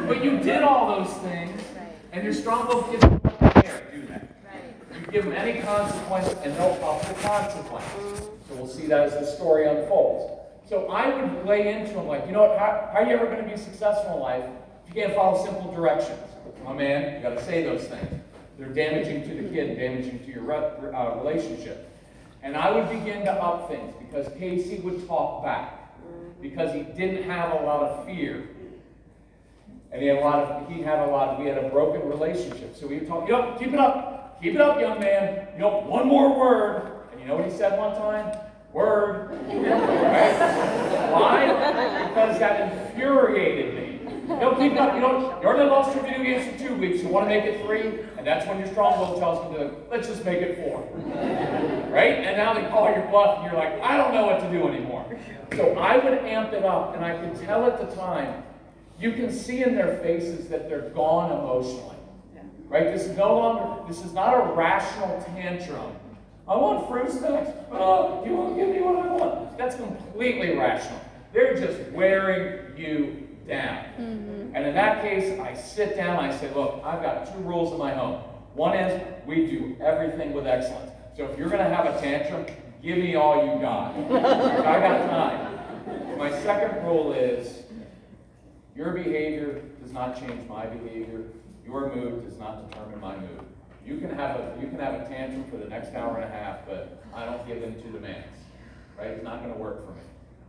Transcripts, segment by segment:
But you did all those things, and your strong-willed kids don't care, do that. You give them any consequence, and they'll up the consequence. So we'll see that as the story unfolds. So I would lay into them like, you know what, how are you ever going to be successful in life if you can't follow simple directions? My man, you got to say those things. They're damaging to the kid, damaging to your relationship. And I would begin to up things because Casey would talk back because he didn't have a lot of fear. And we had a broken relationship. So we would talk, keep it up, young man. One more word. And you know what he said one time? Word. Right? Why? Because that infuriated me. Keep it up. You already lost your video games for 2 weeks. You want to make it 3? And that's when your strong-willed tells you, let's just make it 4. Right? And now they call your bluff, and you're like, I don't know what to do anymore. So I would amp it up, and I could tell at the time, you can see in their faces that they're gone emotionally. Right? This is not a rational tantrum. I want fruit snacks. Oh, you won't give me what I want. That's completely rational. They're just wearing you down. And in that case, I sit down, I say, look, I've got 2 rules in my home. One is, we do everything with excellence. So if you're going to have a tantrum, give me all you got. I got time. My second rule is, your behavior does not change my behavior. Your mood does not determine my mood. You can have a tantrum for the next hour and a half, but I don't give in to demands. Right? It's not going to work for me.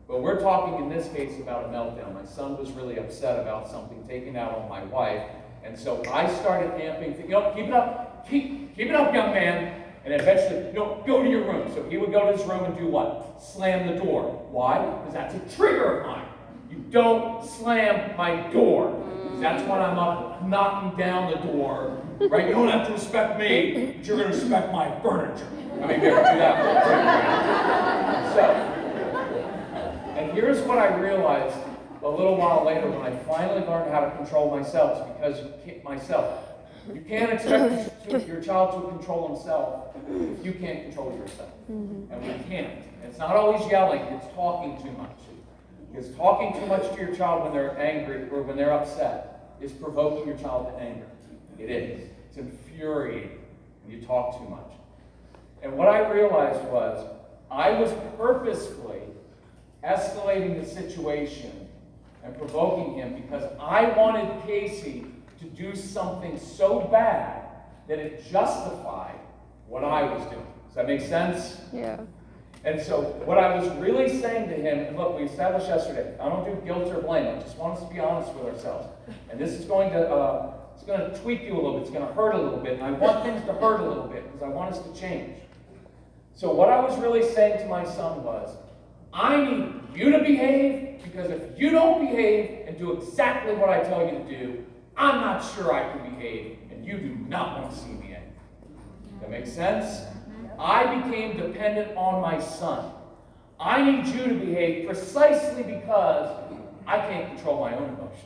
But we're talking in this case about a meltdown. My son was really upset about something taken out on my wife, and so I started amping. Keep it up, keep it up, young man. And eventually, go to your room. So he would go to his room and do what? Slam the door. Why? Because that's a trigger of mine. You don't slam my door. That's when I'm up knocking down the door. Right? You don't have to respect me, but you're going to respect my furniture. I mean, you ever do that? So. And here's what I realized a little while later when I finally learned how to control myself, because you can't expect your child to control himself if you can't control yourself. And we can't. And it's not always yelling, it's talking too much. Because talking too much to your child when they're angry or when they're upset is provoking your child to anger. It is. It's infuriating when you talk too much. And what I realized was I was purposefully escalating the situation and provoking him because I wanted Casey to do something so bad that it justified what I was doing. Does that make sense? Yeah. And so what I was really saying to him, and look, we established yesterday, I don't do guilt or blame. I just want us to be honest with ourselves. And this is going to tweak you a little bit. It's going to hurt a little bit. And I want things to hurt a little bit because I want us to change. So what I was really saying to my son was, I need you to behave, because if you don't behave and do exactly what I tell you to do, I'm not sure I can behave, and you do not want to see me angry. That makes sense? I became dependent on my son. I need you to behave precisely because I can't control my own emotions.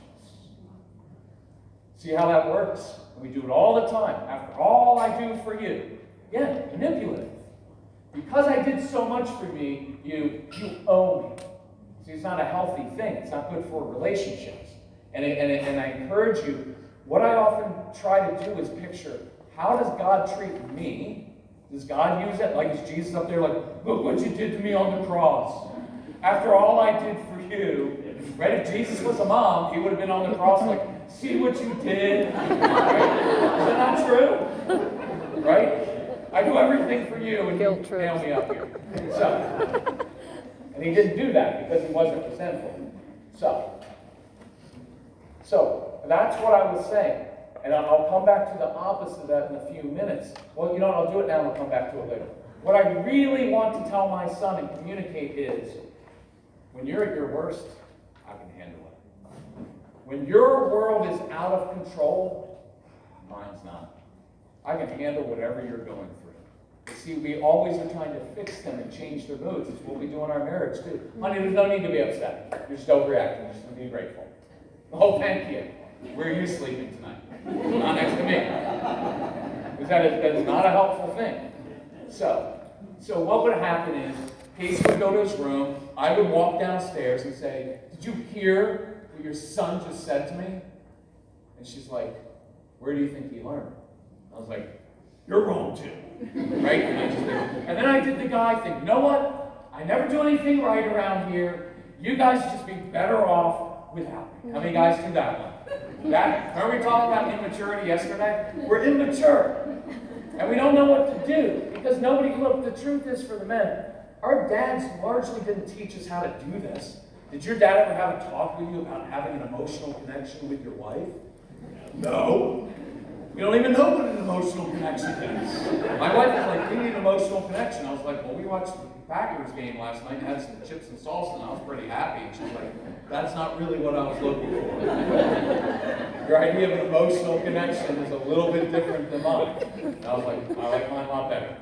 See how that works? We do it all the time. After all I do for you. Again, manipulative. Because I did so much for me, you owe me. See, it's not a healthy thing. It's not good for relationships. And I encourage you, what I often try to do is picture, how does God treat me? Does God use it? Like, is Jesus up there like, look what you did to me on the cross. After all I did for you, right? If Jesus was a mom, he would have been on the cross like, see what you did. Right? Is that not true? Right? I do everything for you, and you nail me up here. So, and he didn't do that because he wasn't resentful. So that's what I was saying. And I'll come back to the opposite of that in a few minutes. Well, I'll do it now and I'll come back to it later. What I really want to tell my son and communicate is, when you're at your worst, I can handle it. When your world is out of control, mine's not. I can handle whatever you're going through. See, we always are trying to fix them and change their moods. It's what we do in our marriage, too. Honey, there's no need to be upset. You're just overreacting. You're just going to be grateful. Oh, thank you. Where are you sleeping tonight? Not next to me. Because that is not a helpful thing. So what would happen is, Casey would go to his room. I would walk downstairs and say, did you hear what your son just said to me? And she's like, where do you think he learned? I was like, you're wrong too. Right? And then I did the guy thing. You know what? I never do anything right around here. You guys just be better off without me. How many guys do that one? Remember we talked about immaturity yesterday? We're immature. And we don't know what to do. Because look, the truth is for the men, our dads largely didn't teach us how to do this. Did your dad ever have a talk with you about having an emotional connection with your wife? No. We don't even know what an emotional connection is. My wife was like, we need an emotional connection. I was like, well, we watched the Packers game last night and had some chips and salsa, and I was pretty happy. And she's like, that's not really what I was looking for. Your idea of an emotional connection is a little bit different than mine. And I was like, I like mine a lot better.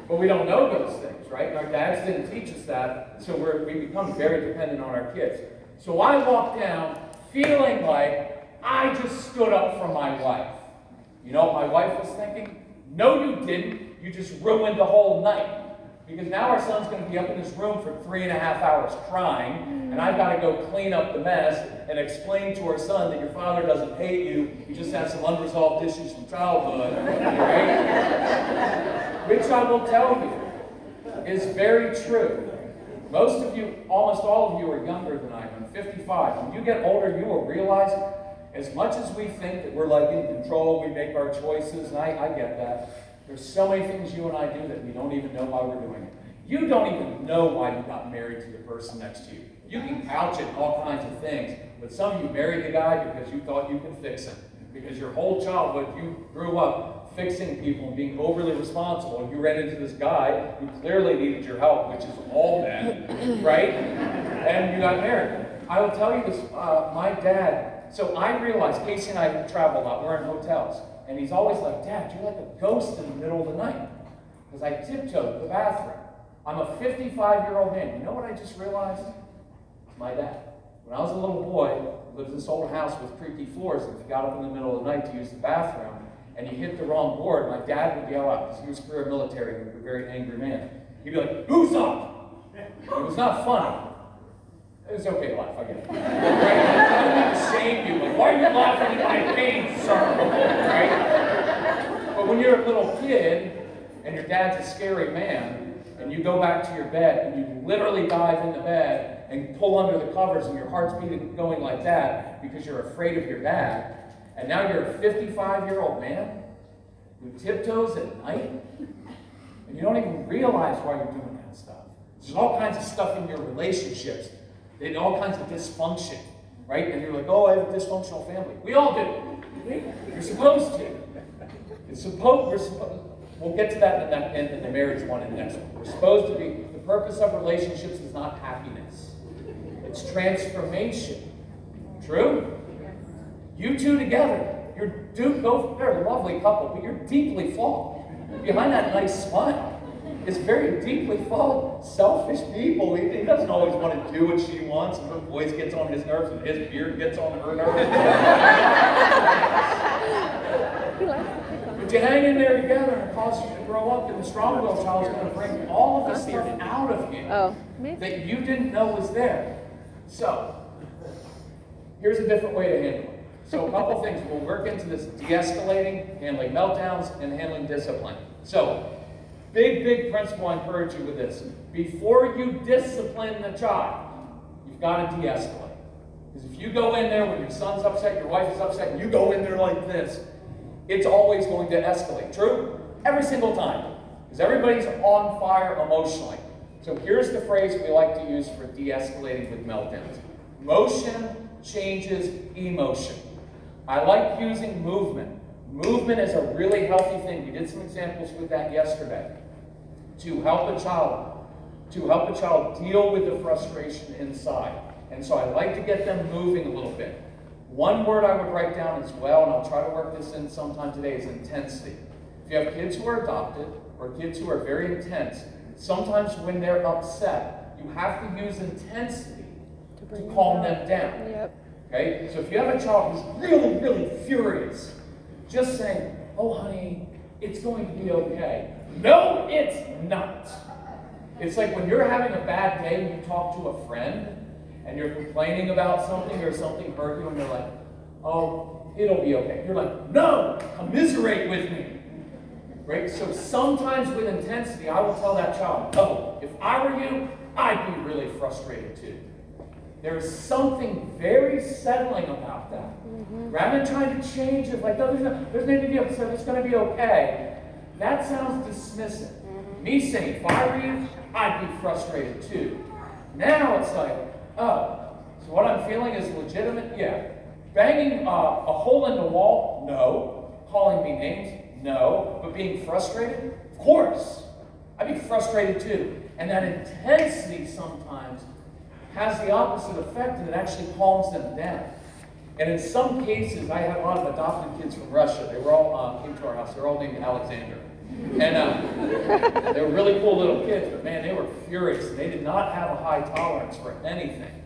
But we don't know those things, right? And our dads didn't teach us that, so we become very dependent on our kids. So I walked down feeling like I just stood up for my wife. You know what my wife was thinking? No, you didn't. You just ruined the whole night. Because now our son's going to be up in his room for 3.5 hours crying, and I've got to go clean up the mess and explain to our son that your father doesn't hate you, you just have some unresolved issues from childhood, right? Which I will tell you is very true. Most of you, almost all of you are younger than I am. I'm 55. When you get older, you will realize as much as we think that we're like in control, we make our choices, and I get that. There's so many things you and I do that we don't even know why we're doing it. You don't even know why you got married to the person next to you. You can couch it in all kinds of things, but some of you married the guy because you thought you could fix him. Because your whole childhood, you grew up fixing people and being overly responsible, and you ran into this guy who clearly needed your help, which is all men, right? And you got married. I will tell you this, my dad, so I realized, Casey and I travel a lot, we're in hotels, and he's always like, Dad, you're like a ghost in the middle of the night. Because I tiptoed to the bathroom. I'm a 55-year-old man. You know what I just realized? It's my dad. When I was a little boy, I lived in this old house with creaky floors, and if you got up in the middle of the night to use the bathroom, and you hit the wrong board, my dad would yell out, because he was career military, he was a very angry man. He'd be like, who's up? It was not funny. It was okay to laugh, I get it. Right? I don't mean to shame you, like, why are you laughing at my pain, sir? Right? But when you're a little kid, and your dad's a scary man, and you go back to your bed, and you literally dive into bed, and pull under the covers, and your heart's beating going like that, because you're afraid of your dad, and now you're a 55-year-old man who tiptoes at night, and you don't even realize why you're doing that stuff. There's all kinds of stuff in your relationships. There's all kinds of dysfunction, right? And you're like, oh, I have a dysfunctional family. We all do. You're supposed to. We'll get to that in the marriage one in the next one. We're supposed to be, the purpose of relationships is not happiness. It's transformation. True? You two together, they're a lovely couple, but you're deeply flawed. Behind that nice smile is very deeply flawed, selfish people. He doesn't always want to do what she wants, and her voice gets on his nerves, and his beard gets on her nerves. But you hang in there together, and it causes you to grow up, and the strong-willed child is going to bring all of this stuff out of you that you didn't know was there. So, here's a different way to handle it. So a couple things. We'll work into this de-escalating, handling meltdowns, and handling discipline. So, big principle I encourage you with this. Before you discipline the child, you've got to de-escalate. Because if you go in there when your son's upset, your wife is upset, and you go in there like this, it's always going to escalate. True? Every single time. Because everybody's on fire emotionally. So here's the phrase we like to use for de-escalating with meltdowns. Motion changes emotion. I like using movement. Movement is a really healthy thing. We did some examples with that yesterday. To help a child deal with the frustration inside. And so I like to get them moving a little bit. One word I would write down as well, and I'll try to work this in sometime today, is intensity. If you have kids who are adopted, or kids who are very intense, sometimes when they're upset, you have to use intensity to calm them down. Yep. Okay? So if you have a child who's really furious, just saying, oh honey, it's going to be okay. No, it's not. It's like when you're having a bad day and you talk to a friend, and you're complaining about something or something hurt you, and you're like, oh, it'll be okay. You're like, no, commiserate with me. Right? So sometimes with intensity, I will tell that child, oh, if I were you, I'd be really frustrated too. There's something very settling about that. Rather than trying to change it, like, no, there's no big deal, so it's going to be okay. That sounds dismissive. Me saying, if I were you, I'd be frustrated too. Now it's like, oh, so what I'm feeling is legitimate? Yeah. Banging a hole in the wall? No. Calling me names? No. But being frustrated? Of course. I'd be frustrated too. And that intensity sometimes has the opposite effect, and it actually calms them down. And in some cases, I had a lot of adopted kids from Russia. They were all came to our house. They're all named Alexander. And they were really cool little kids, but man, they were furious. They did not have a high tolerance for anything.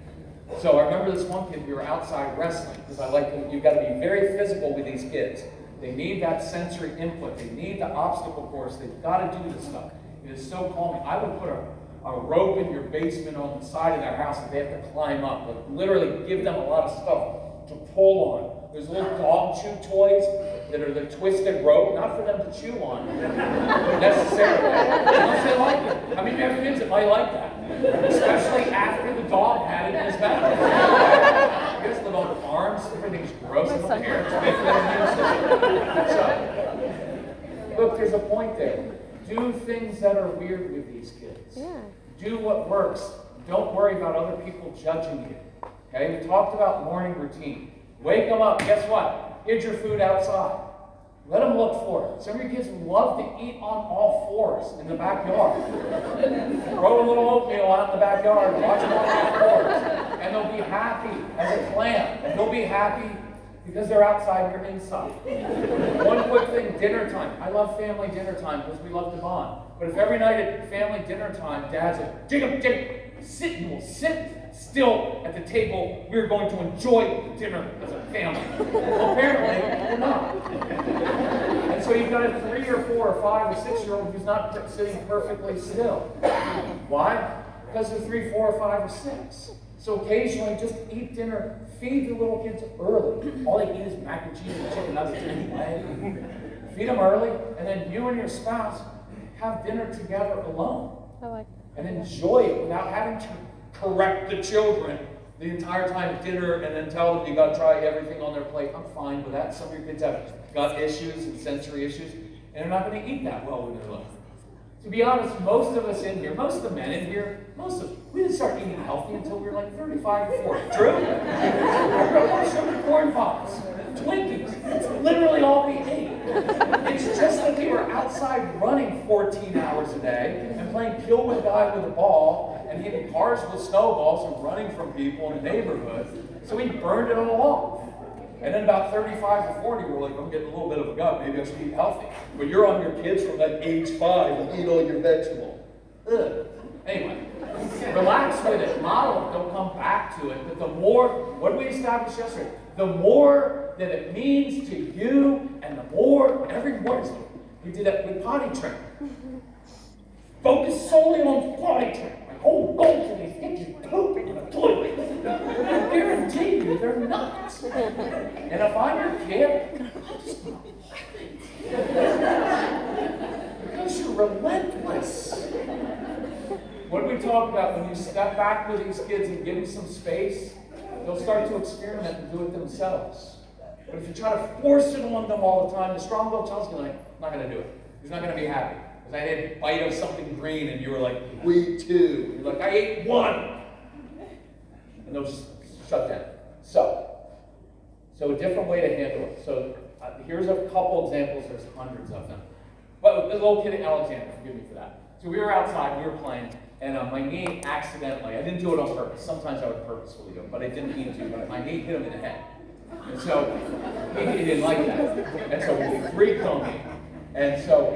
So I remember this one kid, we were outside wrestling, because you've got to be very physical with these kids. They need that sensory input. They need the obstacle course. They've got to do this stuff. It is so calming. I would put a rope in your basement on the side of their house that they have to climb up. Like literally give them a lot of stuff to pull on. There's little dog chew toys that are the twisted rope, not for them to chew on necessarily, unless they like it. I mean, you have kids that might like that, especially after the dog had it in his mouth. You guys live on farms, everything's gross in the air. So, look, there's a point there. Do things that are weird with these kids. Yeah. Do what works. Don't worry about other people judging you. Okay? We talked about morning routine. Wake them up. Guess what? Get your food outside. Let them look for it. Some of your kids love to eat on all fours in the backyard. Throw a little oatmeal out in the backyard and watch them on all fours. And they'll be happy as a clam. And they'll be happy because they're outside and you're inside. One quick thing, dinner time. I love family dinner time because we love to bond. But if every night at family dinner time, Dad's like, Jacob, you will sit still at the table. We're going to enjoy the dinner as a family. Well, apparently, we're not. And so you've got a 3 or 4 or 5 or 6-year-old who's not sitting perfectly still. Why? Because they're 3, 4, or 5, or 6. So occasionally, just eat dinner. Feed the little kids early. All they eat is mac and cheese and chicken nuggets anyway. Feed them early, and then you and your spouse have dinner together alone. I like that. And enjoy it without having to correct the children the entire time at dinner and then tell them you got to try everything on their plate. I'm fine with that. Some of your kids have gut issues and sensory issues, and they're not going to eat that well with their life. To be honest, most of us in here, most of the men in here, we didn't start eating healthy until we were like 35 or 40. True? Sugar corn pops, Twinkies. It's literally all we ate. It's just that we were outside running 14 hours a day and playing kill with a guy with a ball and hitting cars with snowballs and running from people in the neighborhood. So we burned it all off. And then about 35 to 40, we're like, I'm getting a little bit of a gut. Maybe I should eat healthy. But you're on your kids from like age 5 and eat all your vegetables. Ugh. Anyway, relax with it. Model it. Don't come back to it. But the more, what did we establish yesterday? The more that it means to you and the more, every morning, we did that with potty training. Focus solely on potty training. Oh, go to these kids pooping in the toilet. I guarantee you they're not. And if I'm your kid, I'll just go because you're relentless. What do we talk about when you step back with these kids and give them some space? They'll start to experiment and do it themselves. But if you try to force it on them all the time, the strong-willed child's going to like, not going to do it. He's not going to be happy. I had a bite of something green, and you were like, we too. You're like, I ate 1. And they'll just shut down. So a different way to handle it. So here's a couple examples. There's hundreds of them. But the little kid Alexander, forgive me for that. So we were outside, we were playing, and my knee accidentally, I didn't do it on purpose. Sometimes I would purposefully do it, but I didn't mean to. But my knee hit him in the head. And so he didn't like that. And so we freaked on me. And so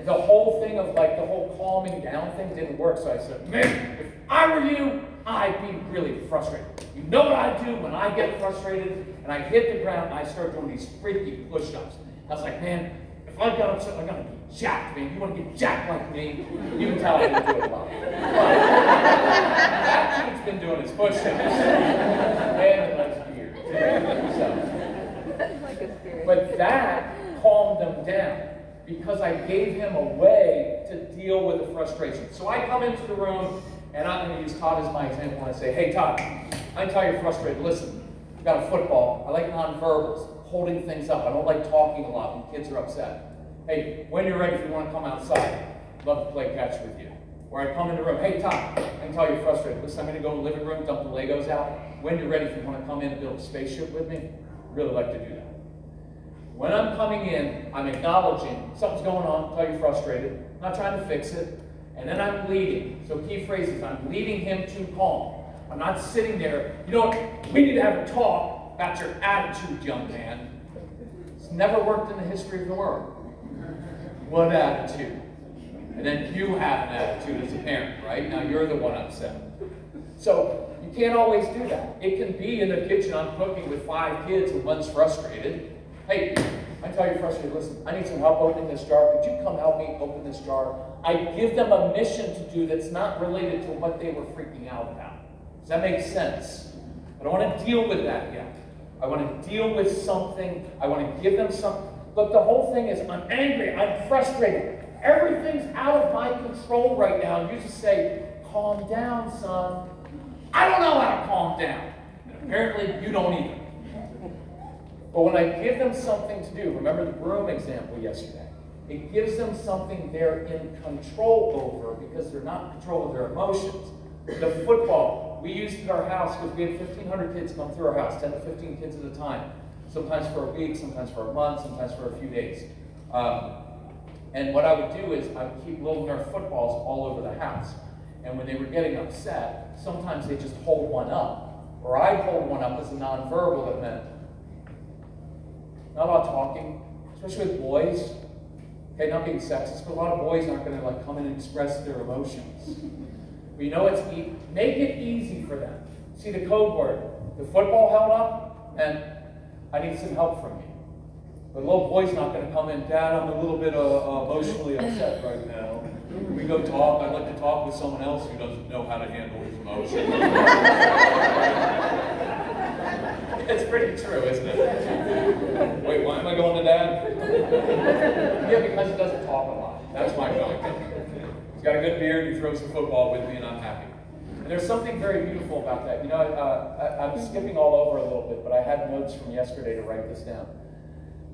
the whole thing of like the whole calming down thing didn't work. So I said, man, if I were you, I'd be really frustrated. You know what I do when I get frustrated and I hit the ground and I start doing these freaky push-ups. I was like, man, if I got upset, I'm going to be jacked, man. You want to get jacked like me? You can tell I didn't do it a lot. But that dude's been doing his push-ups. And a nice beard. So. But that calmed them down because I gave him a way to deal with the frustration. So I come into the room, and I'm going to use Todd as my example, and I say, hey, Todd, I can tell you're frustrated. Listen, I've got a football. I like nonverbals, holding things up. I don't like talking a lot when kids are upset. Hey, when you're ready, if you want to come outside, I'd love to play catch with you. Or I come in the room, hey, Todd, I can tell you're frustrated. Listen, I'm going to go in the living room, dump the Legos out. When you're ready, if you want to come in and build a spaceship with me, I'd really like to do that. When I'm coming in, I'm acknowledging something's going on, tell you're frustrated. I'm not trying to fix it. And then I'm leading. So key phrases, I'm leading him to calm. I'm not sitting there. You know, we need to have a talk about your attitude, young man. It's never worked in the history of the world. What attitude? And then you have an attitude as a parent, right? Now you're the one upset. So you can't always do that. It can be in the kitchen, I'm cooking with 5 kids and one's frustrated. Hey, I tell you frustrated, listen, I need some help opening this jar. Could you come help me open this jar? I give them a mission to do that's not related to what they were freaking out about. Does that make sense? I don't want to deal with that yet. I want to deal with something. I want to give them something. Look, the whole thing is I'm angry. I'm frustrated. Everything's out of my control right now. You just say, calm down, son. I don't know how to calm down. And apparently you don't either. But when I give them something to do, remember the broom example yesterday, it gives them something they're in control over because they're not in control of their emotions. The football, we used at our house because we had 1,500 kids come through our house, 10 to 15 kids at a time. Sometimes for a week, sometimes for a month, sometimes for a few days. And what I would do is I would keep little Nerf footballs all over the house. And when they were getting upset, sometimes they just hold one up. Or I'd hold one up as a nonverbal that meant, not a lot of talking, especially with boys. Okay, not being sexist, but a lot of boys aren't going to like come in and express their emotions. But you know, make it easy for them. See the code word. The football held up, and I need some help from you. But the little boy's not going to come in, Dad, I'm a little bit emotionally upset right now. Can we go talk? I'd like to talk with someone else who doesn't know how to handle his emotions. It's pretty true, isn't it? Wait, why am I going to Dad? Yeah, because he doesn't talk a lot. That's my going. He's got a good beard, he throws the football with me, and I'm happy. And there's something very beautiful about that. You know, I'm skipping all over a little bit, but I had notes from yesterday to write this down.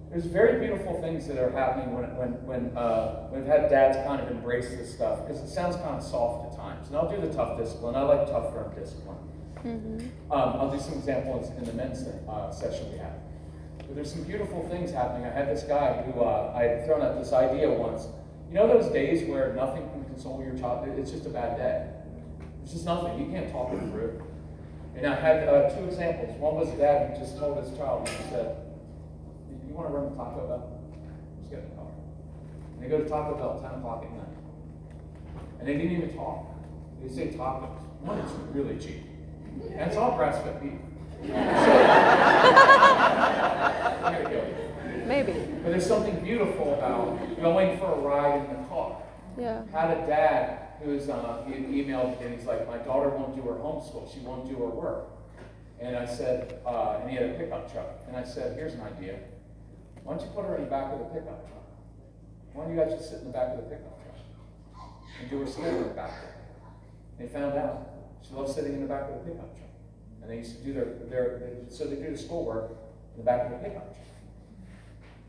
There's very beautiful things that are happening when we've had dads kind of embrace this stuff, because it sounds kind of soft at times. And I'll do the tough discipline. I like tough, firm discipline. I'll do some examples in the men's session we had. But there's some beautiful things happening. I had this guy who I had thrown out this idea once. You know those days where nothing can console your child? It's just a bad day. It's just nothing. You can't talk it through. And I had 2 examples. One was a dad who just told his child, he said, you want to run to Taco Bell? Just get in the car. And they go to Taco Bell at 10 o'clock at night. And they didn't even talk. They say tacos. One, it's really cheap. And it's all grass-fed beef. Maybe. But there's something beautiful about going for a ride in the car. Yeah. Had a dad who's he emailed and he's like, my daughter won't do her homeschool. She won't do her work. And I said, and he had a pickup truck. And I said, here's an idea. Why don't you put her in the back of the pickup truck? Why don't you guys just sit in the back of the pickup truck and do her schoolwork back there? They found out she loves sitting in the back of the pickup truck. And they used to do so they do the schoolwork in the back of the pickup truck.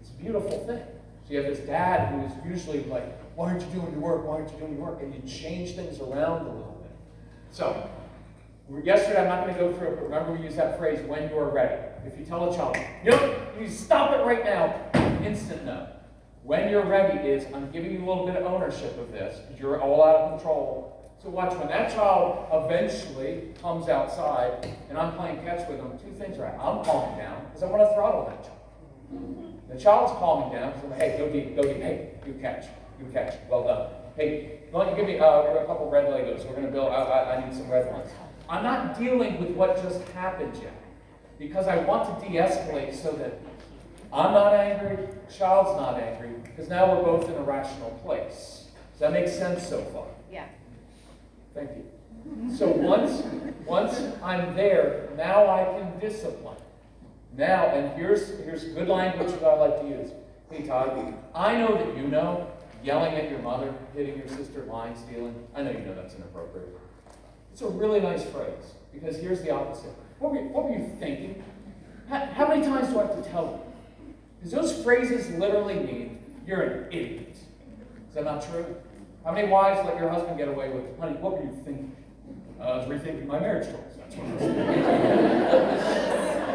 It's a beautiful thing. So you have this dad who is usually like, why aren't you doing your work? Why aren't you doing your work? And you change things around a little bit. So, yesterday, I'm not going to go through it, but remember we use that phrase, when you're ready. If you tell a child, you stop it right now, instant no. When you're ready is, I'm giving you a little bit of ownership of this, because you're all out of control. So watch, when that child eventually comes outside, and I'm playing catch with them, 2 things are right. I'm calming down, because I want to throttle that child. The child's calming down, so hey, go deep, hey, you catch, well done. Hey, why don't you give me a couple red Legos, we're going to build, I need some red ones. I'm not dealing with what just happened yet, because I want to de-escalate so that I'm not angry, child's not angry, because now we're both in a rational place. Does that make sense so far? Yeah. Thank you. So once I'm there, now I can discipline. Now, and here's good language that I like to use. Hey, Todd, I know that you know yelling at your mother, hitting your sister, lying, stealing. I know you know that's inappropriate. It's a really nice phrase, because here's the opposite. What were you thinking? How many times do I have to tell you? Because those phrases literally mean you're an idiot. Is that not true? How many wives let your husband get away with, honey, what were you thinking? I was rethinking my marriage choice. That's what I was thinking.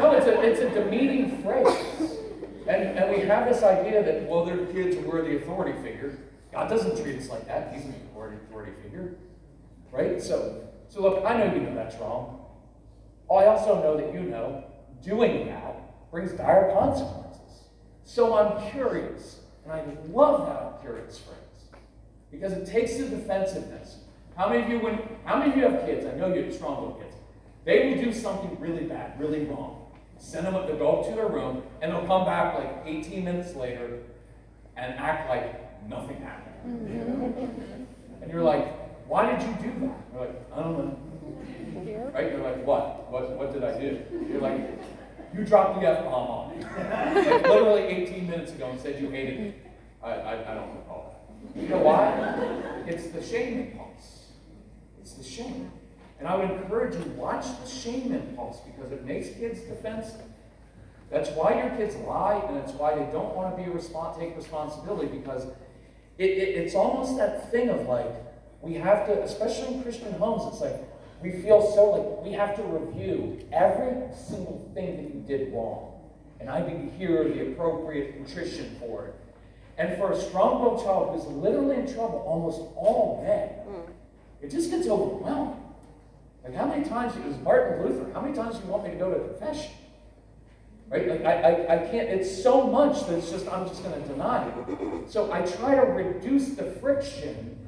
No, it's a demeaning phrase. And we have this idea that, well, they're kids and we're the authority figure. God doesn't treat us like that. He's an authority figure. Right? So look, I know you know that's wrong. I also know that you know doing that brings dire consequences. So I'm curious, and I love that I'm curious phrase, because it takes the defensiveness. How many of you have kids? I know you have strong-willed kids. They will do something really bad, really wrong. Send them, they'll go up to their room, and they'll come back like 18 minutes later and act like nothing happened. Mm-hmm. And you're like, why did you do that? You're like, I don't know. Right? You're like, what did I do? You're like, you dropped the F-bomb on me. Like literally 18 minutes ago and said you hated me. I don't recall that. You know why? It's the shame impulse. It's the shame. And I would encourage you, watch the shame impulse, because it makes kids defensive. That's why your kids lie, and it's why they don't want to take responsibility, because it's almost that thing of like, we have to, especially in Christian homes, it's like, we feel so like we have to review every single thing that you did wrong. And I need to hear the appropriate contrition for it. And for a strong-willed child who's literally in trouble almost all day, it just gets overwhelming. Like how many times, it was Martin Luther, how many times do you want me to go to confession? Right? Like I can't, it's so much that it's just, I'm just going to deny it. So I try to reduce the friction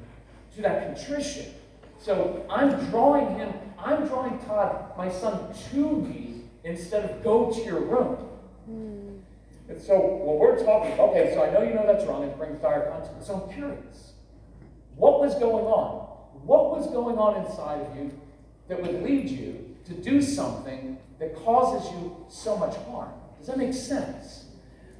to that contrition. So I'm drawing Todd, my son, to me instead of go to your room. And so when we're talking, okay, so I know you know that's wrong, it brings dire consequences. So I'm curious. What was going on? What was going on inside of you that would lead you to do something that causes you so much harm? Does that make sense?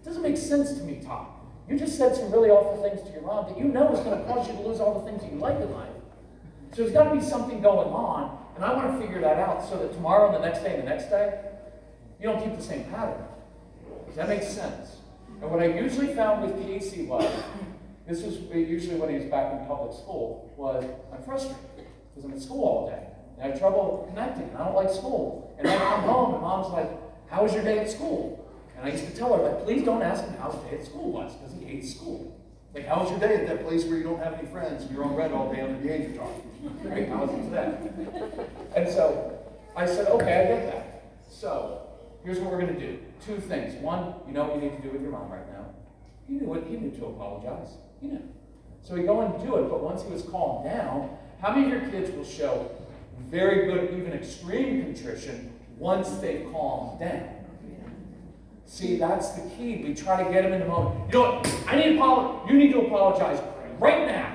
It doesn't make sense to me, Todd. You just said some really awful things to your mom that you know is going to cause you to lose all the things you like in life. So there's got to be something going on, and I want to figure that out so that tomorrow and the next day and the next day, you don't keep the same pattern. Does that make sense? And what I usually found with Casey was, this was usually when he was back in public school, was I'm frustrated because I'm at school all day. And I have trouble connecting, and I don't like school. And I come home, and Mom's like, how was your day at school? And I used to tell her, like, please don't ask him how his day at school was, because he hates school. Like, how was your day at that place where you don't have any friends and you're on red all day on the behavior talk? Right? How was it today? And so I said, okay, I get that. So here's what we're going to do. Two things. One, you know what you need to do with your mom right now. He knew what he knew to apologize. He knew. So he'd go and do it, but once he was calmed down, how many of your kids will show very good, even extreme contrition once they've calmed down? See, that's the key. We try to get them in the moment. You know what? You need to apologize right now.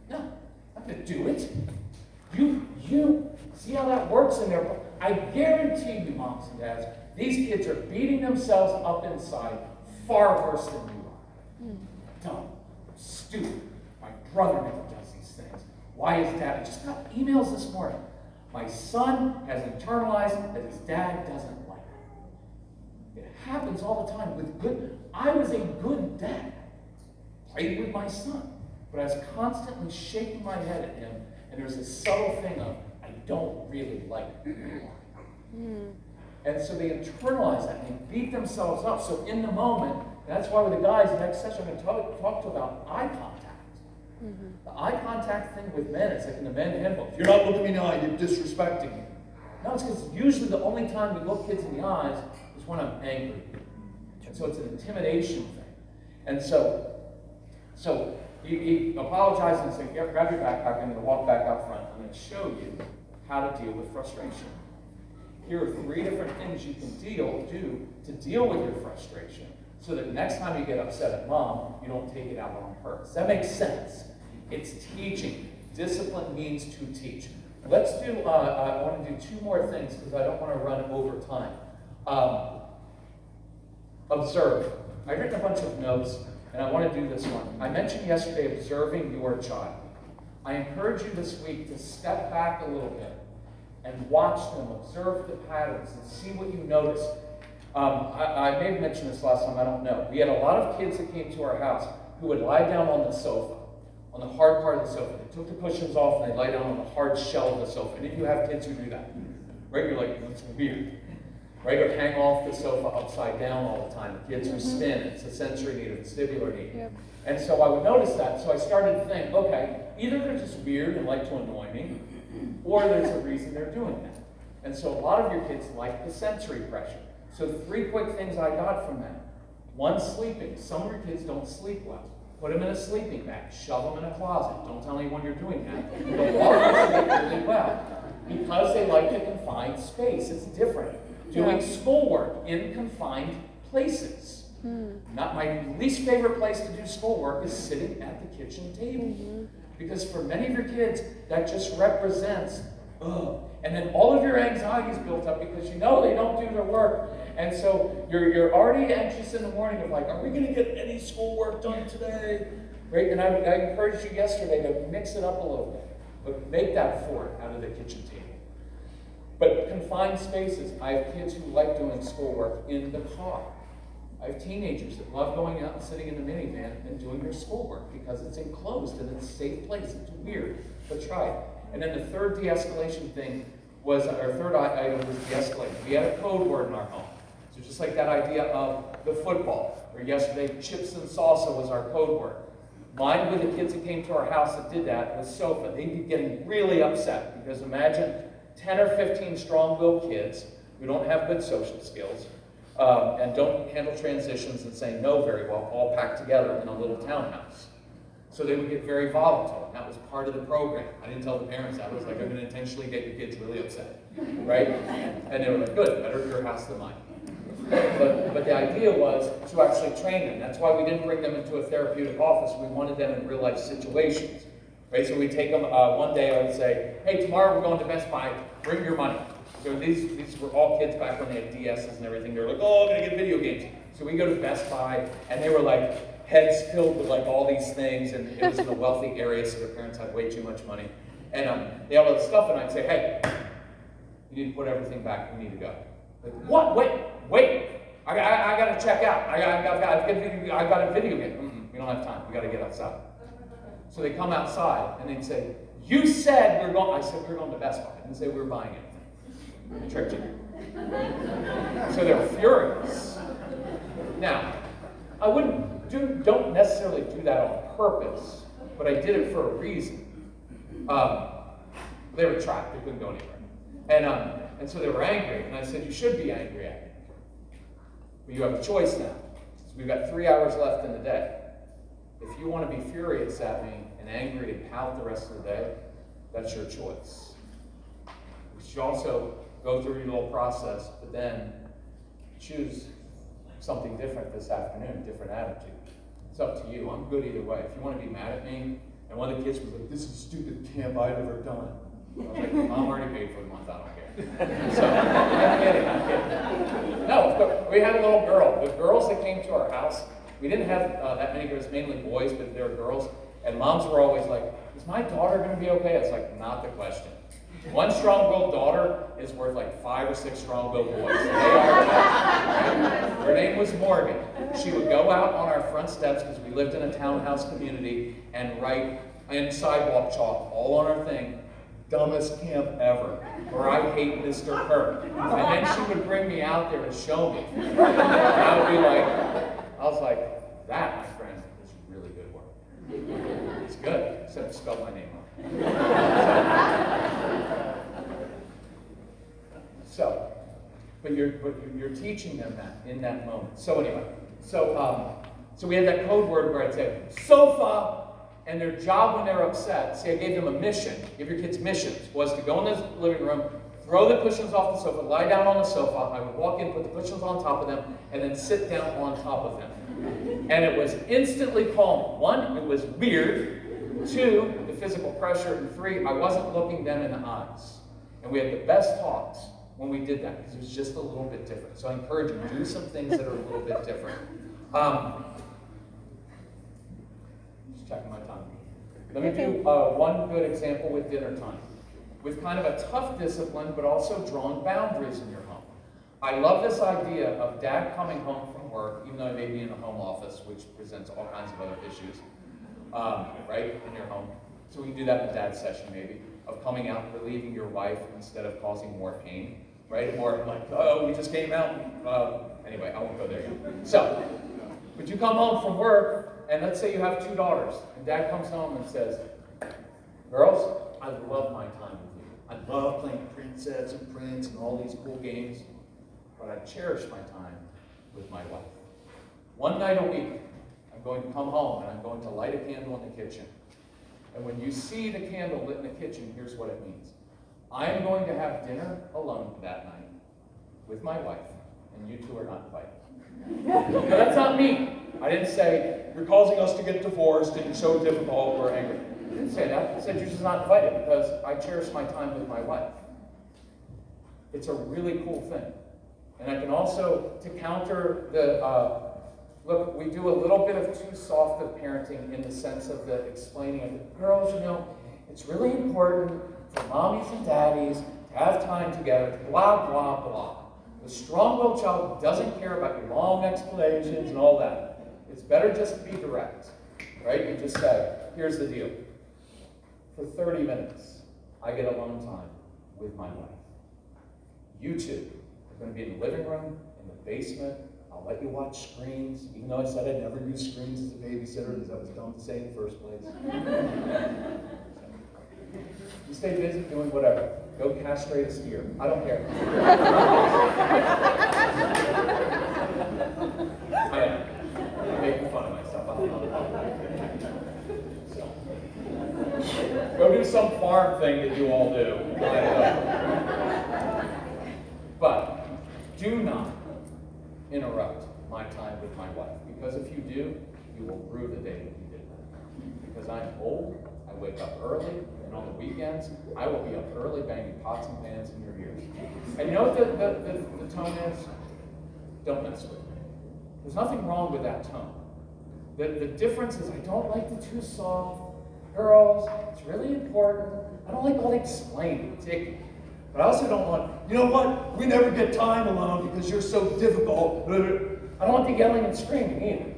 No, I'm not going to do it. You see how that works in there? I guarantee you, moms and dads, these kids are beating themselves up inside far worse than you are. Dumb, stupid. My brother never does these things. Why is dad? I just got emails this morning. My son has internalized that his dad doesn't like him. It happens all the time with good. I was a good dad. Played with my son. But I was constantly shaking my head at him, and there's a subtle thing of, I don't really like him. And so they internalize that, and they beat themselves up. So in the moment, that's why with the guys, the next session, I'm going to talk to about eye contact. The eye contact thing with men, it's like in the men handbook. If you're not looking me in the eye, you're disrespecting me. No, it's because usually the only time we look kids in the eyes is when I'm angry. And so it's an intimidation thing. And so he apologized and said, grab your backpack, I'm going to walk back out front. I'm going to show you how to deal with frustration. here are 3 different things you can do to deal with your frustration, so that next time you get upset at mom, you don't take it out on her. Does that make sense? It's teaching. Discipline means to teach. Let's do, I want to do 2 more things because I don't want to run over time. Observe. I've written a bunch of notes, and I want to do this one. I mentioned yesterday observing your child. I encourage you this week to step back a little bit and watch them, observe the patterns, and see what you notice. I may have mentioned this last time, I don't know. We had a lot of kids that came to our house who would lie down on the sofa, on the hard part of the sofa. They took the cushions off and they lie down on the hard shell of the sofa. And if you have kids who do that, right? You're like, that's weird. Right? Or hang off the sofa upside down all the time. The kids who spin, it's a sensory need, it's a vestibular need. Yep. And so I would notice that. So I started to think, okay, either they're just weird and like to annoy me, or there's a reason they're doing that. And so a lot of your kids like the sensory pressure. So 3 quick things I got from that. 1, sleeping. Some of your kids don't sleep well. Put them in a sleeping bag. Shove them in a closet. Don't tell anyone you're doing that. But others sleep really well because they like the confined space. It's different. Doing schoolwork in confined places. Not my least favorite place to do schoolwork is sitting at the kitchen table. Because for many of your kids, that just represents, and then all of your anxiety is built up because you know they don't do their work. And so you're already anxious in the morning of like, are we going to get any schoolwork done today? Right? And I encouraged you yesterday to mix it up a little bit. But make that fort out of the kitchen table. But confined spaces. I have kids who like doing schoolwork in the car. I have teenagers that love going out and sitting in the minivan and doing their schoolwork because it's enclosed and it's a safe place. It's weird, but try it. And then the third de-escalation thing was, our third item was de-escalate. We had a code word in our home. So just like that idea of the football, or yesterday, chips and salsa was our code word. Mine with the kids that came to our house that did that was sofa. They'd be getting really upset because imagine 10 or 15 strong-willed kids who don't have good social skills and don't handle transitions and say no very well, all packed together in a little townhouse. So they would get very volatile. And that was part of the program. I didn't tell the parents that. I was like, I'm going to intentionally get your kids really upset. Right? And they were like, good, better your house than mine. But the idea was to actually train them. That's why we didn't bring them into a therapeutic office. We wanted them in real-life situations. Right? So we'd take them, one day I would say, hey, tomorrow we're going to Best Buy, bring your money. So these were all kids back when they had DSs and everything. They were like, oh, I'm going to get video games. So we go to Best Buy, and they were like heads filled with like all these things, and it was in a wealthy area, so their parents had way too much money. And they had all this stuff, and I'd say, hey, you need to put everything back. We need to go. Like, what? Wait. I got to check out. I got a video game. We don't have time. We got to get outside. So they come outside, and they'd say, you said we're going. I said we're going to Best Buy. I didn't say we were buying anything. I tricked you. So they're furious. Now, I don't necessarily do that on purpose, but I did it for a reason. They were trapped. They couldn't go anywhere. And so they were angry, and I said, you should be angry at me. But you have a choice now. So we've got 3 hours left in the day. If you want to be furious at me and angry and pout the rest of the day, that's your choice. You should also go through your little process, but then choose something different this afternoon, different attitude. It's up to you. I'm good either way. If you want to be mad at me, and one of the kids was like, this is the stupidest camp I've ever done. I was like, Mom already paid for the month, I don't care. So, I'm kidding. No, but we had a little girl. The girls that came to our house, we didn't have that many girls, mainly boys, but they were girls. And moms were always like, is my daughter going to be okay? It's like, not the question. One strong-willed daughter is worth like 5 or 6 strong-willed boys. They are right? Her name was Morgan. She would go out on our front steps because we lived in a townhouse community and write in sidewalk chalk all on our thing, dumbest camp ever, or I hate Mr. Kirk. And then she would bring me out there to show me. And I would be like, I was like, that, my friend, is really good work. It's good, except spell my name wrong. But you're teaching them that in that moment. So anyway, so we had that code word where I'd say sofa, and their job when they're upset. See, I gave them a mission. Give your kids missions. Was to go in the living room, throw the cushions off the sofa, lie down on the sofa. I would walk in, put the cushions on top of them, and then sit down on top of them. And it was instantly calm. 1, it was weird. 2, the physical pressure. And 3, I wasn't looking them in the eyes. And we had the best talks when we did that, because it was just a little bit different. So I encourage you, do some things that are a little bit different. Just checking my time. Let me do one good example with dinner time. With kind of a tough discipline, but also drawing boundaries in your home. I love this idea of dad coming home from work, even though he may be in a home office, which presents all kinds of other issues, right, in your home. So we can do that in the dad session maybe, of coming out and relieving your wife instead of causing more pain, right? More like, oh, we just came out. Anyway, I won't go there yet. So, but you come home from work, and let's say you have 2 daughters, and dad comes home and says, girls, I love my time with you. I love playing Princess and Prince and all these cool games, but I cherish my time with my wife. One night a week, I'm going to come home and I'm going to light a candle in the kitchen. And when you see the candle lit in the kitchen, here's what it means. I am going to have dinner alone that night with my wife, and you 2 are not invited. Now, that's not me. I didn't say, you're causing us to get divorced and you're so difficult or angry. I didn't say that. I said you're just not invited because I cherish my time with my wife. It's a really cool thing. And I can also, to counter the, look, we do a little bit of too soft of parenting in the sense of the explaining of it. Girls, you know, it's really important for mommies and daddies to have time together, blah, blah, blah. The strong-willed child doesn't care about your long explanations and all that. It's better just to be direct, right? You just say, here's the deal. For 30 minutes, I get alone time with my wife. You 2 are going to be in the living room, in the basement. I'll let you watch screens, even though I said I'd never use screens as a babysitter, because that was dumb to say in the first place. You stay busy doing whatever. Go castrate a steer. I don't care. I'm making fun of myself. Go do some farm thing that you all do. But do not interrupt my time with my wife, because if you do, you will rue the day that you did that. Because I'm old, I wake up early, and on the weekends, I will be up early banging pots and pans in your ears. And you know what the tone is? Don't mess with me. There's nothing wrong with that tone. The difference is I don't like the too soft. Girls, it's really important. I don't like all the explaining, ticky. But I also don't want, you know what? We never get time alone because you're so difficult. I don't want the yelling and screaming either.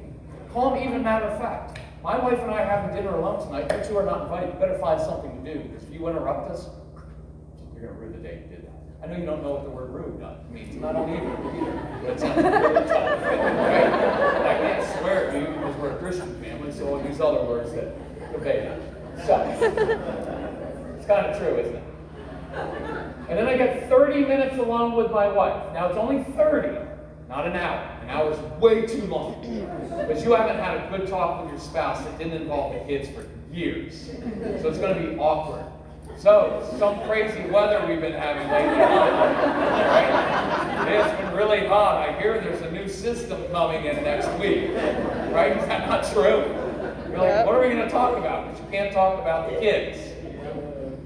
Calm, even matter of fact. My wife and I are having dinner alone tonight. You 2 are not invited. You better find something to do, because if you interrupt us, you're going to rue the day you did that. I know you don't know what the word rude means, and I don't either. But it sounds really tough, right? And I can't swear at you because we're a Christian family, so I'll use other words that convey that. So, it's kind of true, isn't it? And then I get 30 minutes alone with my wife. Now, it's only 30, not an hour. An hour is way too long. But you haven't had a good talk with your spouse that didn't involve the kids for years. So it's going to be awkward. So, some crazy weather we've been having lately, right? It's been really hot. I hear there's a new system coming in next week. Right? Is that not true? You're like, what are we going to talk about? Because you can't talk about the kids.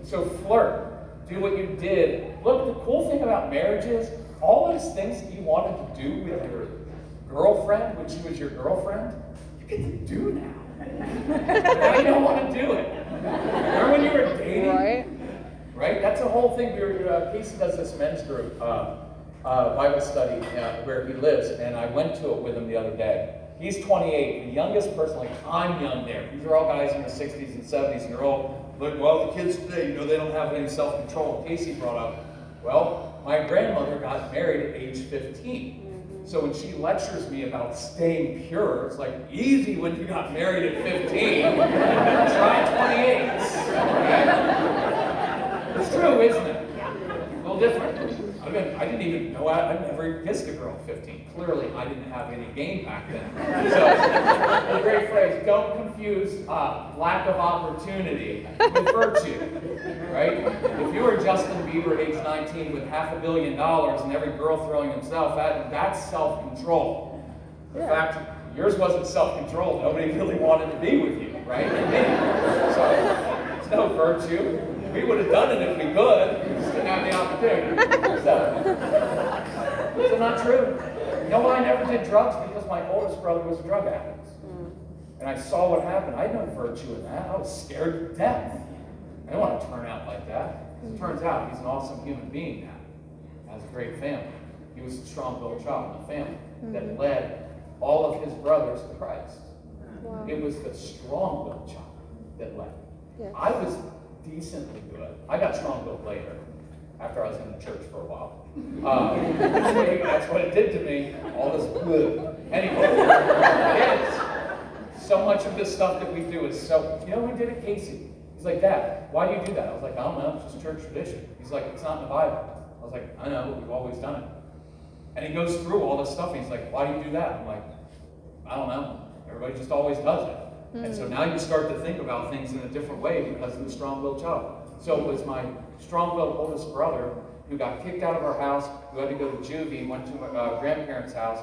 So flirt. Do what you did. Look, the cool thing about marriage is all those things that you wanted to do with your girlfriend when she was your girlfriend, you get to do now. Now you don't want to do it. Remember when you were dating? Right? That's the whole thing. Casey does this men's group Bible study where he lives, and I went to it with him the other day. He's 28, the youngest person, like I'm young there. These are all guys in their 60s and 70s, and they're all like, well, the kids today, they don't have any self-control. Casey brought up, well, my grandmother got married at age 15. So when she lectures me about staying pure, it's like, easy when you got married at 15. Try 28. Okay? It's true, isn't it? A little different. I I didn't even know, I'd never kissed a girl at 15. Clearly, I didn't have any game back then. So, a great phrase, don't confuse lack of opportunity with virtue, right? If you were Justin Bieber at age 19 with $500 million and every girl throwing himself at him, that's self-control. In fact, yours wasn't self-control. Nobody really wanted to be with you, right? So, it's no virtue. We would have done it if we could. We just didn't have the opportunity. So not true. You know why I never did drugs? Because my oldest brother was a drug addict. And I saw what happened. I had no virtue in that. I was scared to death. I didn't want to turn out like that. As it turns out, he's an awesome human being now. Has a great family. He was a strong-willed child in the family that led all of his brothers to Christ. Wow. It was the strong-willed child that led. Yeah. I was decently good. I got strong-willed later, after I was in the church for a while. That's what it did to me. All this good. Anyway, it is. So much of this stuff that we do is so. You know who did it? Casey. He's like, Dad, why do you do that? I was like, I don't know. It's just church tradition. He's like, it's not in the Bible. I was like, I know, but we've always done it. And he goes through all this stuff, and he's like, why do you do that? I'm like, I don't know. Everybody just always does it. And so now you start to think about things in a different way because of the strong-willed child. So it was my strong-willed oldest brother who got kicked out of our house, who had to go to juvie, went to my grandparents' house,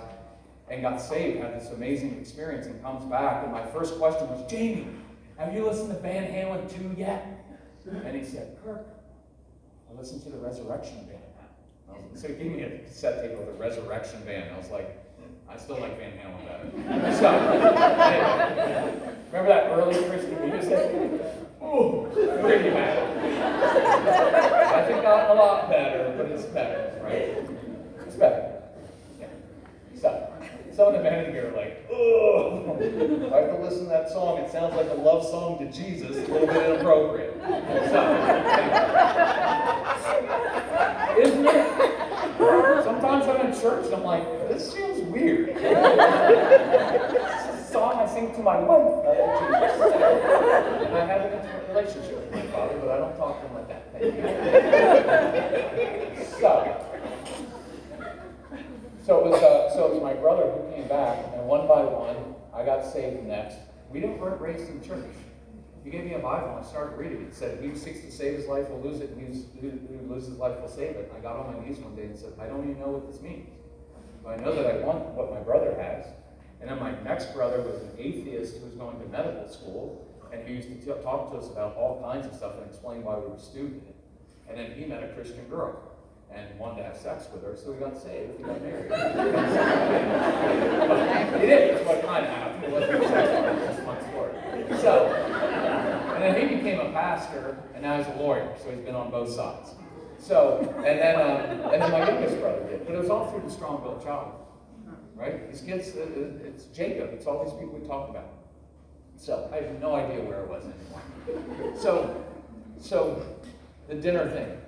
and got saved, had this amazing experience, and comes back. And my first question was, Jamie, have you listened to Van Halen 2 yet? And he said, Kirk, I listened to the Resurrection Band now. So he gave me a cassette tape of the Resurrection Band. I was like, I still like Van Halen better. So, anyway, remember that early Christian music? Ooh, pretty bad. Hasn't gotten a lot better, but it's better, right? It's better. Yeah. So, some of the men in here are like, oh, if I have to listen to that song, it sounds like a love song to Jesus, a little bit inappropriate. So, anyway. Isn't it? Sometimes I'm in church and I'm like, this feels weird. It's a song I sing to my wife, not to Jesus. And I have an intimate relationship with my father, but I don't talk to him like that. So it was my brother who came back, and one by one, I got saved next. We weren't raised in church. He gave me a Bible, and I started reading it. It said, he who seeks to save his life will lose it, and he who loses his life will save it. And I got on my knees one day and said, I don't even know what this means. But I know that I want what my brother has. And then my next brother was an atheist who was going to medical school, and he used to talk to us about all kinds of stuff and explain why we were stupid. And then he met a Christian girl and wanted to have sex with her, so we got saved, we got married. It is what kind of happened. It wasn't a sex story, it was just a fun story. So, and then he became a pastor, and now he's a lawyer, so he's been on both sides. So, and then my youngest brother did, but it was all through the strong-willed child, right? These kids, it's Jacob, it's all these people we talk about. So, I have no idea where it was anymore. So the dinner thing,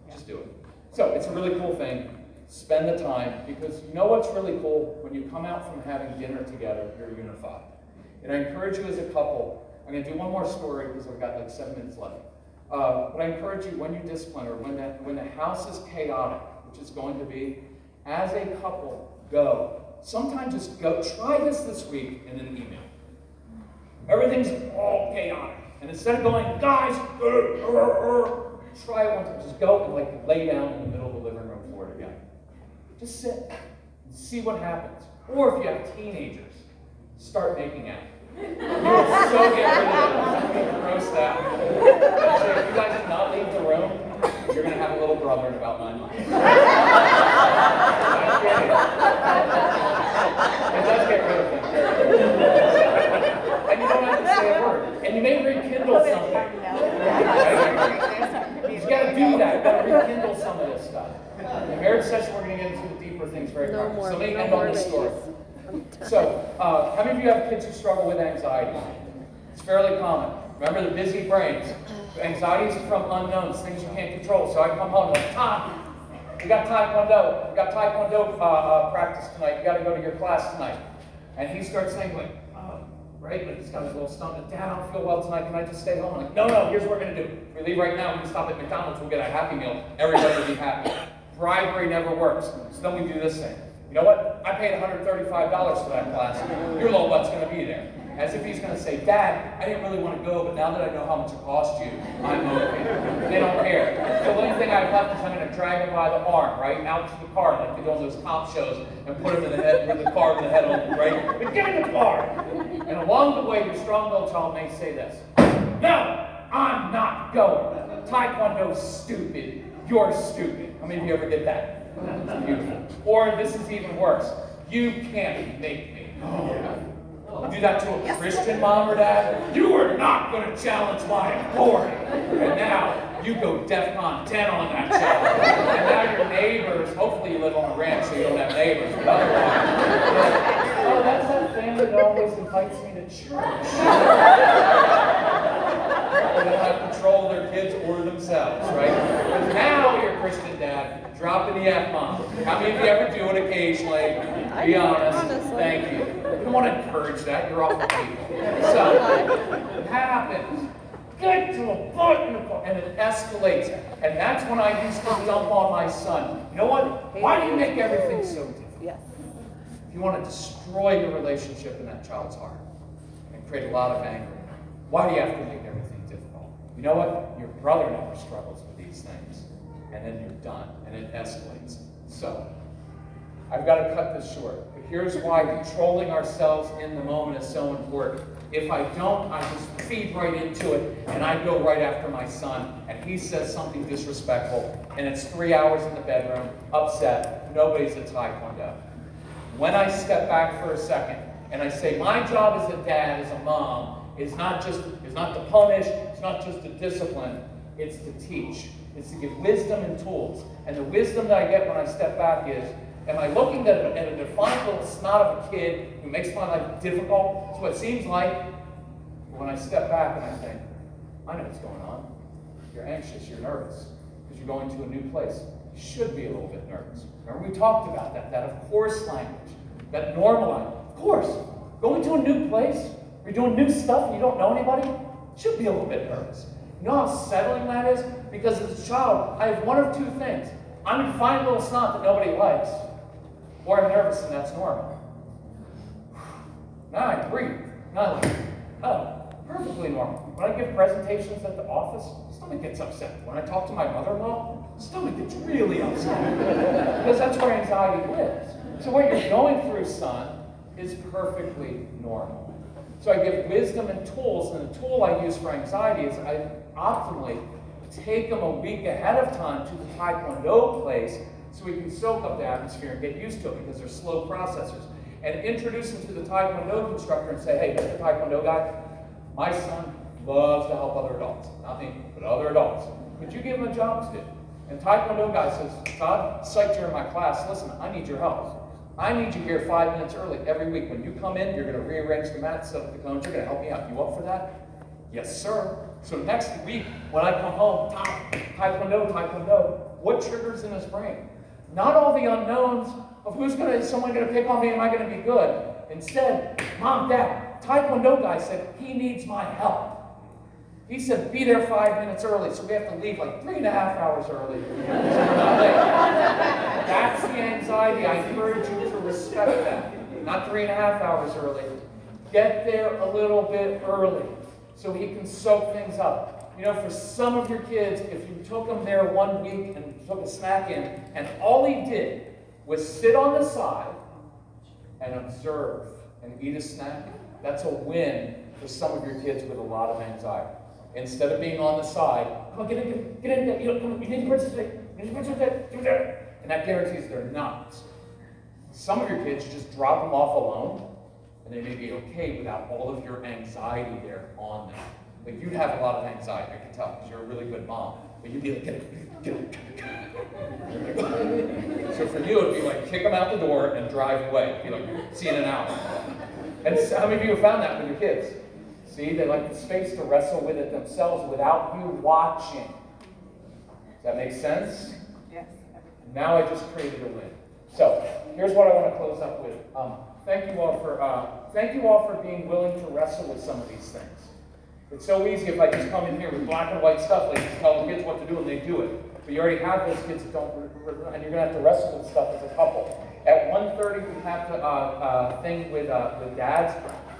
just do it. So, it's a really cool thing. Spend the time, because you know what's really cool? When you come out from having dinner together, you're unified. And I encourage you as a couple, I'm going to do one more story because I've got like 7 minutes left. But I encourage you, when you discipline, or when the house is chaotic, which is going to be, as a couple, go. Sometimes just go. Try this week in an email. Everything's all chaotic. And instead of going, guys, try it one time. Just go and like lay down in the middle of the living room floor together. Just sit and see what happens. Or if you have teenagers, start making out. You will so get rid of them. Gross out. So if you guys do not leave the room, you're going to have a little brother in about 9 months. It does get rid of them. And you don't have to say a word. And you may rekindle something. You got to do that. You got to rekindle some of this stuff. In the marriage session, we're going to get into the deeper things very quickly. So let me end on this story. So, how many of you have kids who struggle with anxiety? It's fairly common. Remember the busy brains. Anxiety is from unknowns, things you can't control. So I come home like, Tom, we got taekwondo. We got taekwondo practice tonight. You got to go to your class tonight. And he starts saying, like, right? Like he's got his little stomach. Dad, I don't feel well tonight. Can I just stay home? I'm like, no, here's what we're going to do. If we leave right now, we can stop at McDonald's. We'll get a Happy Meal. Everybody will be happy. Bribery never works. So then we do this thing. You know what? I paid $135 for that class. Your little butt's going to be there. As if he's going to say, Dad, I didn't really want to go, but now that I know how much it cost you, I'm motivated. They don't care. So the only thing I've left is I'm going to drag him by the arm, right, out to the car, like they do on those cop shows, and put him in the head with the car with the head on, right? But give me the car. And along the way, your strong-willed child may say this: No, I'm not going. Taekwondo's stupid. You're stupid. How many of you ever did that? That's beautiful. Or this is even worse. You can't make me. You do that to a Christian mom or dad, you are not going to challenge my authority. And now you go DEFCON 10 on that child. And now your neighbors, hopefully you live on a ranch so you don't have neighbors, but otherwise, oh, that's that family that always invites me to church. They don't have control of their kids or themselves, right? But now you're a Christian dad, dropping the F-bomb. How many of you ever do it occasionally? Be honest. Thank you. I don't want to encourage that. You're off the table. So, it happens. Get to a point, and it escalates. And that's when I used to dump on my son. You know what? Why do you make everything so difficult? Yes. If you want to destroy your relationship in that child's heart and create a lot of anger, why do you have to make everything difficult? You know what? Your brother never struggles with these things. And then you're done, and it escalates. So, I've got to cut this short. But here's why controlling ourselves in the moment is so important. If I don't, I just feed right into it, and I go right after my son, and he says something disrespectful, and it's 3 hours in the bedroom, upset, nobody's at Taekwondo. When I step back for a second, and I say, my job as a dad, as a mom, is not to punish, it's not just to discipline, it's to teach. It's to give wisdom and tools. And the wisdom that I get when I step back is, am I looking at a defiant little snot of a kid who makes my life difficult? That's what it seems like. When I step back and I think, I know what's going on. You're anxious, you're nervous, because you're going to a new place. You should be a little bit nervous. Remember we talked about that of course language, that normal language. Of course, going to a new place, you're doing new stuff and you don't know anybody, you should be a little bit nervous. You know how settling that is? Because as a child, I have one of two things. I'm a defiant little snot that nobody likes, or I'm nervous and that's normal. Now I breathe. Now I'm like, oh, perfectly normal. When I give presentations at the office, stomach gets upset. When I talk to my mother-in-law, stomach gets really upset. Because that's where anxiety lives. So what you're going through, son, is perfectly normal. So I give wisdom and tools, and the tool I use for anxiety is I optimally take them a week ahead of time to the Taekwondo place so we can soak up the atmosphere and get used to it because they're slow processors. And introduce them to the Taekwondo instructor and say, hey, Mr. Taekwondo guy, my son loves to help other adults. Not me, but other adults. Could you give him a job to do? And Taekwondo guy says, Todd, psyched you're in my class. Listen, I need your help. I need you here 5 minutes early every week. When you come in, you're going to rearrange the mat, set up the cones. You're going to help me out. You up for that? Yes, sir. So next week, when I come home, Taekwondo, what triggers in his brain? Not all the unknowns of is someone going to pick on me, am I going to be good? Instead, Mom, Dad, Taekwondo guy said he needs my help. He said, be there 5 minutes early, so we have to leave like 3.5 hours early. So we're not late. That's the anxiety. I encourage you to respect that. Not 3.5 hours early. Get there a little bit early so he can soak things up. You know, for some of your kids, if you took them there 1 week and took a snack in, and all he did was sit on the side and observe and eat a snack, that's a win for some of your kids with a lot of anxiety. Instead of being on the side, come on, get in, you know, come on, you need to participate, and that guarantees they're not. Some of your kids, you just drop them off alone, and they may be okay without all of your anxiety there on them. Like, you'd have a lot of anxiety, I can tell, because you're a really good mom. But you'd be like, get it. So for you, it'd be like, kick them out the door and drive away. Be like, see you in an hour. And how many of you have found that with your kids? See, they like the space to wrestle with it themselves without you watching. Does that make sense? Yes. Now I just created a win. So here's what I want to close up with. Thank you all for being willing to wrestle with some of these things. It's so easy if I just come in here with black and white stuff, like just tell the kids what to do and they do it. But you already have those kids that don't, and you're going to have to wrestle with stuff as a couple. At 1:30, we have the thing with dads.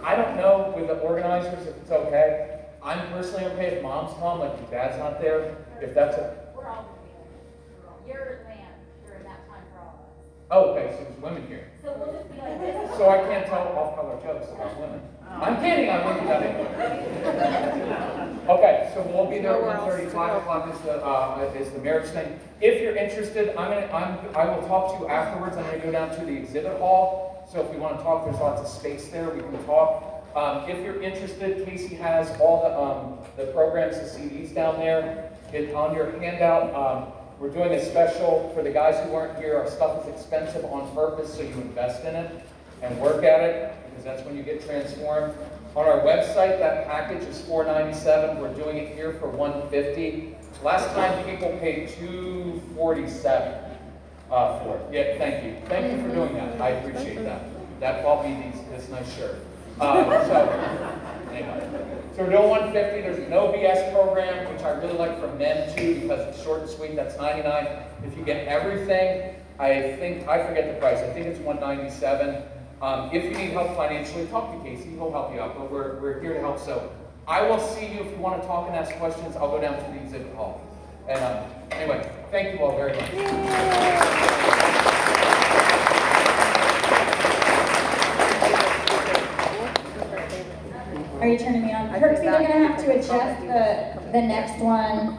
I don't know with the organizers if it's okay. I'm personally okay if moms come, like if dad's not there. If that's a... We're all going to be there. You're man during that time for all of us. Oh, okay, so there's women here. So we'll just be like this. So I can't tell off-color jokes about women. I'm kidding, I wouldn't do that anyway. Okay, so we'll be there at 1:30, 5 o'clock is the marriage thing. If you're interested, I will talk to you afterwards. I'm going to go down to the exhibit hall. So if we want to talk, there's lots of space there. We can talk. If you're interested, Casey has all the programs, the CDs down there. On your handout, we're doing a special for the guys who weren't here. Our stuff is expensive on purpose, so you invest in it and work at it, because that's when you get transformed. On our website, that package is $497. We're doing it here for $150. Last time people paid $247 for it. Yeah, thank you. Thank you for doing that. I appreciate that. That bought me this nice shirt. Anyway. So we're doing $150. There's no BS program, which I really like for men too, because it's short and sweet. That's $99. If you get everything, I forget the price. I think it's $197. If you need help financially, talk to Casey. He'll help you out. But we're here to help. So I will see you if you want to talk and ask questions. I'll go down to the exhibit hall. And anyway, thank you all very much. Are you turning me on? Kirk's either going to have to adjust the next one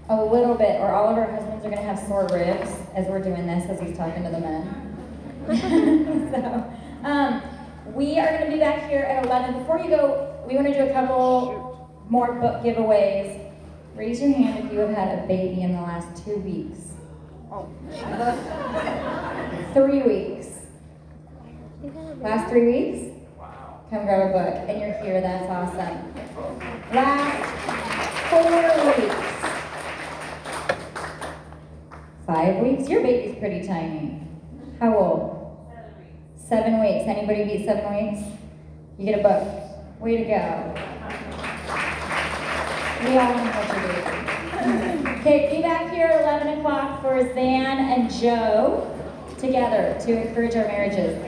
a little bit, or all of our husbands are going to have sore ribs as we're doing this, as he's talking to the men. So, we are going to be back here at 11. Before you go, we want to do a couple more book giveaways. Raise your hand if you have had a baby in the last 2 weeks. 3 weeks. Last 3 weeks? Come grab a book, and you're here. That's awesome. Last 4 weeks. 5 weeks? Your baby's pretty tiny. How old? 7 weeks. Anybody beat 7 weeks? You get a book. Way to go. We all want to your baby. Okay, be back here at 11 o'clock for Zan and Joe together to encourage our marriages.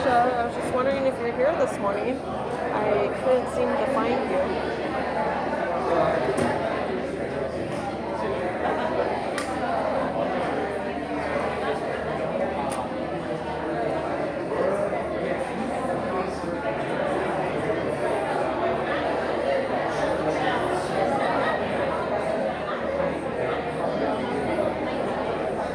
I was just wondering if you're here this morning. I couldn't seem to find you.